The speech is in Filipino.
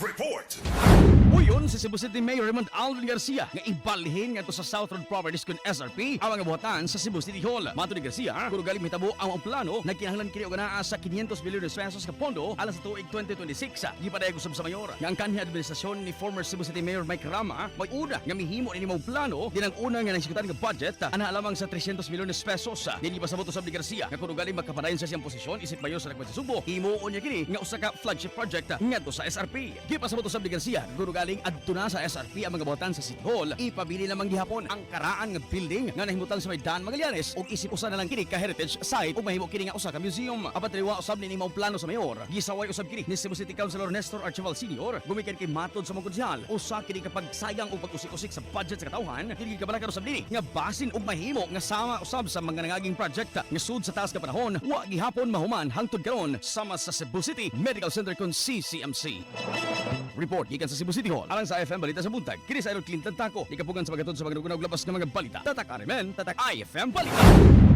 Report! Uyon si Cebu City Mayor Raymond Alvin Garcia nga ibalhin ngadto sa South Road Properties kun SRP ang mga buhatan sa Cebu City Hall. Mato ni Garcia, kung galing mitabo ang plano nagkinahanglan kini og anaa sa 500 bilyon pesos ka pondo alang sa tuig 2026. Gipadayag usab sa mayor nga ang kanhi administrasyon ni former Cebu City Mayor Mike Rama may una nga mihimo ini mong plano dinang una nga nagsikutan nga budget ana lamang sa 300 bilyon pesos. Dili pasabot usab ni Garcia nga kung galing magkapadayon sa siyang posisyon isip mayor sa Lagban sa Subo, himuon niya kini nga usa ka flagship project ngadto sa SRP. Gipasabot usab ni Garcia kung galing adto na sa SRP ang mga buhatan sa City Hall, ipabili lamang gihapon ang karaan nga building nga nahimutang sa may Dan Magallanes ug isip usa na lang kini ka heritage site ug mahimo kini nga usa ka museum. Apat riwa usab ni imong plano sa mayor. Gisaway usab kini ni Cebu City Councilor Nestor Archival Sr. gumikan kay matod sa mga konsyal. Usa kini kapag sayang ug pag-usik-usik sa budget sa katawhan, dili kabalakan usab dini nga basin ug mahimo nga sama usab sa mga nangaging project nga sud sa taas ka panahon wa gihapon mahuman hangtod karon sama sa Cebu City Medical Center kon CCMC. Report gikan sa Cebu City Hall alang sa IFM Balita sa Buntag. Kini sa Clinton Taco ikapugan sa pagkatod sa mga nugunaw labas ng mga balita. Tatak Arimen, tatak IFM Balita.